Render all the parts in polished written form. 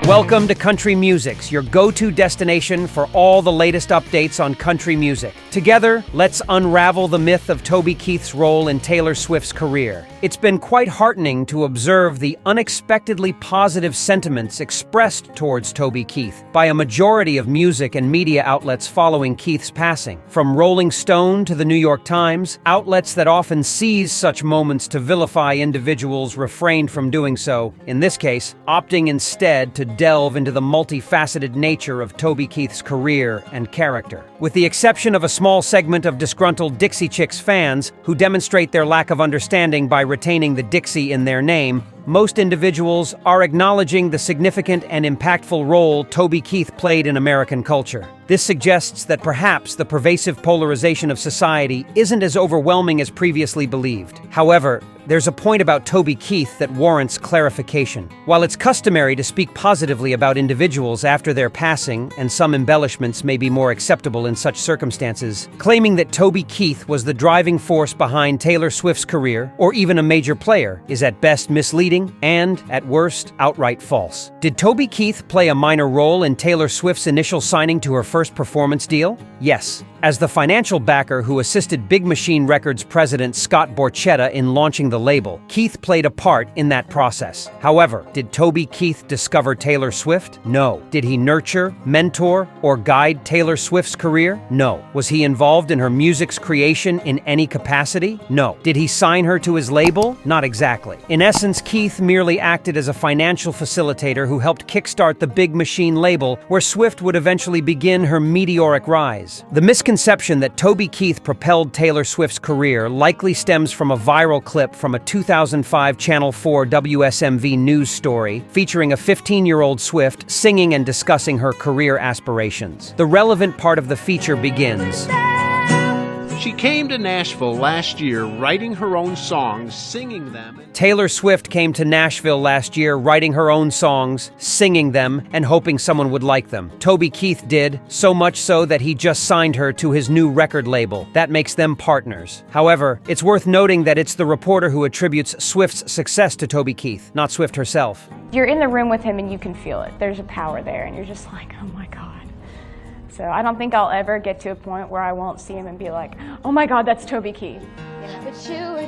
Welcome to Country Musics, your go-to destination for all the latest updates on country music. Together, let's unravel the myth of Toby Keith's role in Taylor Swift's career. It's been quite heartening to observe the unexpectedly positive sentiments expressed towards Toby Keith by a majority of music and media outlets following Keith's passing. From Rolling Stone to the New York Times, outlets that often seize such moments to vilify individuals refrained from doing so, in this case, opting instead to delve into the multifaceted nature of Toby Keith's career and character. With the exception of a small segment of disgruntled Dixie Chicks fans who demonstrate their lack of understanding by retaining the Dixie in their name, most individuals are acknowledging the significant and impactful role Toby Keith played in American culture. This suggests that perhaps the pervasive polarization of society isn't as overwhelming as previously believed. However, there's a point about Toby Keith that warrants clarification. While it's customary to speak positively about individuals after their passing, and some embellishments may be more acceptable in such circumstances, claiming that Toby Keith was the driving force behind Taylor Swift's career, or even a major player, is at best misleading and, at worst, outright false. Did Toby Keith play a minor role in Taylor Swift's initial signing to her first performance deal? Yes. As the financial backer who assisted Big Machine Records president Scott Borchetta in launching the label, Keith played a part in that process. However, did Toby Keith discover Taylor Swift? No. Did he nurture, mentor, or guide Taylor Swift's career? No. Was he involved in her music's creation in any capacity? No. Did he sign her to his label? Not exactly. In essence, Keith merely acted as a financial facilitator who helped kickstart the Big Machine label, where Swift would eventually begin her meteoric rise. The misconception that Toby Keith propelled Taylor Swift's career likely stems from a viral clip from a 2005 Channel 4 WSMV news story featuring a 15-year-old Swift singing and discussing her career aspirations. The relevant part of the feature begins. She came to Nashville last year writing her own songs, singing them. Taylor Swift came to Nashville last year writing her own songs, singing them, and hoping someone would like them. Toby Keith did, so much so that he just signed her to his new record label. That makes them partners. However, it's worth noting that it's the reporter who attributes Swift's success to Toby Keith, not Swift herself. You're in the room with him and you can feel it. There's a power there and you're just like, oh my God. So I don't think I'll ever get to a point where I won't see him and be like, oh my God, that's Toby Keith.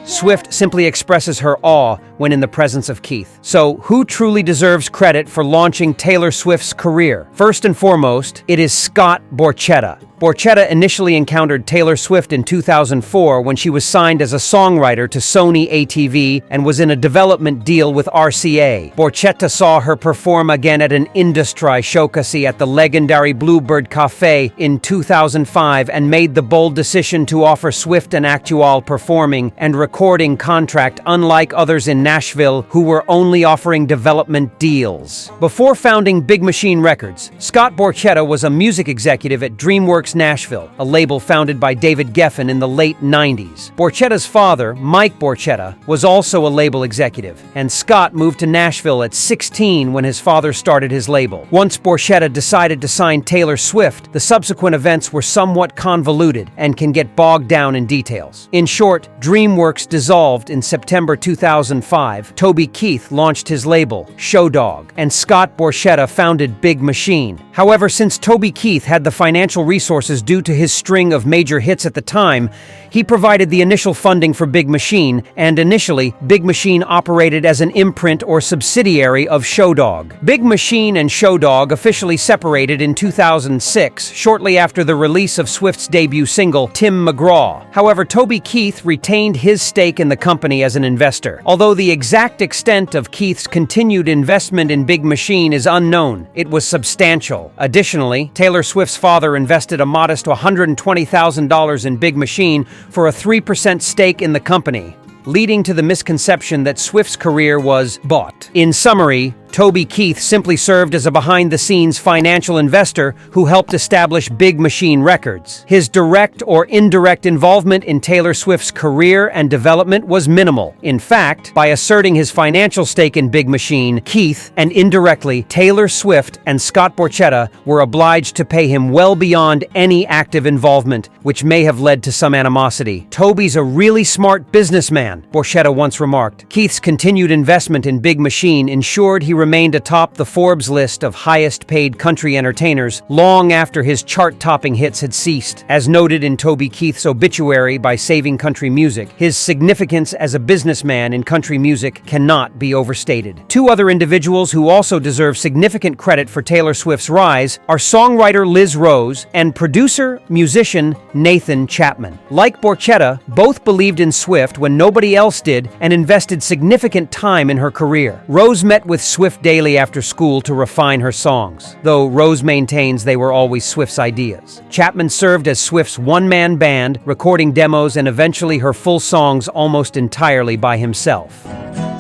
Swift simply expresses her awe when in the presence of Keith. So, who truly deserves credit for launching Taylor Swift's career? First and foremost, it is Scott Borchetta. Borchetta initially encountered Taylor Swift in 2004 when she was signed as a songwriter to Sony ATV and was in a development deal with RCA. Borchetta saw her perform again at an industry showcase at the legendary Bluebird Cafe in 2005 and made the bold decision to offer Swift an actual performing and recording contract, unlike others in Nashville who were only offering development deals. Before founding Big Machine Records, Scott Borchetta was a music executive at DreamWorks Nashville, a label founded by David Geffen in the late 90s. Borchetta's father, Mike Borchetta, was also a label executive, and Scott moved to Nashville at 16 when his father started his label. Once Borchetta decided to sign Taylor Swift, the subsequent events were somewhat convoluted and can get bogged down in details. In short, DreamWorks dissolved in September 2005, Toby Keith launched his label, Show Dog, and Scott Borchetta founded Big Machine. However, since Toby Keith had the financial resources due to his string of major hits at the time, he provided the initial funding for Big Machine, and initially, Big Machine operated as an imprint or subsidiary of Show Dog. Big Machine and Show Dog officially separated in 2006, shortly after the release of Swift's debut single, Tim McGraw. However, Toby Keith retained his stake in the company as an investor. Although the exact extent of Keith's continued investment in Big Machine is unknown, it was substantial. Additionally, Taylor Swift's father invested a modest $120,000 in Big Machine for a 3% stake in the company, leading to the misconception that Swift's career was bought. In summary, Toby Keith simply served as a behind-the-scenes financial investor who helped establish Big Machine Records. His direct or indirect involvement in Taylor Swift's career and development was minimal. In fact, by asserting his financial stake in Big Machine, Keith, and indirectly Taylor Swift and Scott Borchetta, were obliged to pay him well beyond any active involvement, which may have led to some animosity. "Toby's a really smart businessman," Borchetta once remarked. Keith's continued investment in Big Machine ensured he remained atop the Forbes list of highest-paid country entertainers long after his chart-topping hits had ceased. As noted in Toby Keith's obituary by Saving Country Music, his significance as a businessman in country music cannot be overstated. Two other individuals who also deserve significant credit for Taylor Swift's rise are songwriter Liz Rose and producer-musician Nathan Chapman. Like Borchetta, both believed in Swift when nobody else did and invested significant time in her career. Rose met with Swift daily after school to refine her songs, though Rose maintains they were always Swift's ideas. Chapman served as Swift's one-man band, recording demos and eventually her full songs almost entirely by himself.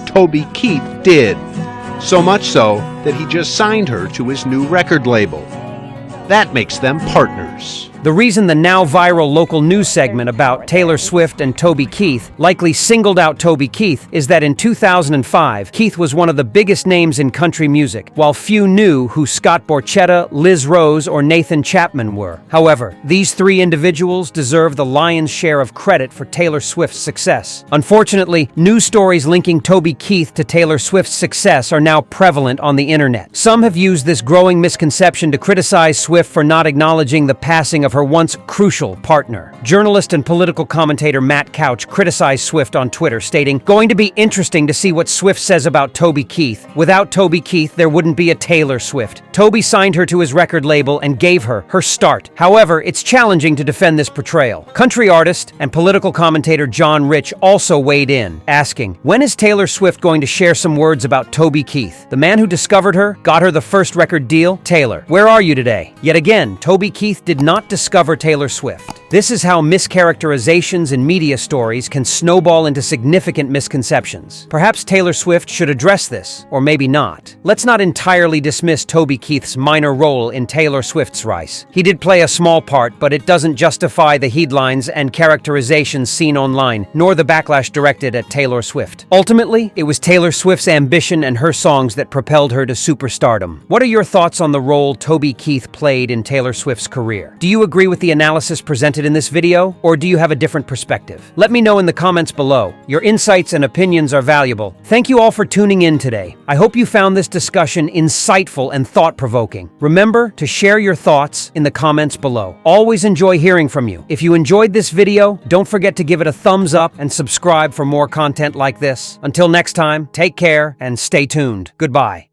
Toby Keith did. So much so that he just signed her to his new record label. That makes them partners. The reason the now viral local news segment about Taylor Swift and Toby Keith likely singled out Toby Keith is that in 2005, Keith was one of the biggest names in country music, while few knew who Scott Borchetta, Liz Rose, or Nathan Chapman were. However, these three individuals deserve the lion's share of credit for Taylor Swift's success. Unfortunately, news stories linking Toby Keith to Taylor Swift's success are now prevalent on the internet. Some have used this growing misconception to criticize Swift for not acknowledging the passing of her once crucial partner. Journalist and political commentator Matt Couch criticized Swift on Twitter, stating, "Going to be interesting to see what Swift says about Toby Keith. Without Toby Keith, there wouldn't be a Taylor Swift. Toby signed her to his record label and gave her her start. However, it's challenging to defend this portrayal." Country artist and political commentator John Rich also weighed in, asking, "When is Taylor Swift going to share some words about Toby Keith? The man who discovered her, got her the first record deal? Taylor, where are you today?" Yet again, Toby Keith did not discover Taylor Swift. This is how mischaracterizations in media stories can snowball into significant misconceptions. Perhaps Taylor Swift should address this, or maybe not. Let's not entirely dismiss Toby Keith's minor role in Taylor Swift's rise. He did play a small part, but it doesn't justify the headlines and characterizations seen online, nor the backlash directed at Taylor Swift. Ultimately, it was Taylor Swift's ambition and her songs that propelled her to superstardom. What are your thoughts on the role Toby Keith played in Taylor Swift's career? Do you agree with the analysis presented in this video, or do you have a different perspective? Let me know in the comments below. Your insights and opinions are valuable. Thank you all for tuning in today. I hope you found this discussion insightful and thought-provoking. Remember to share your thoughts in the comments below. Always enjoy hearing from you. If you enjoyed this video, don't forget to give it a thumbs up and subscribe for more content like this. Until next time, take care and stay tuned. Goodbye.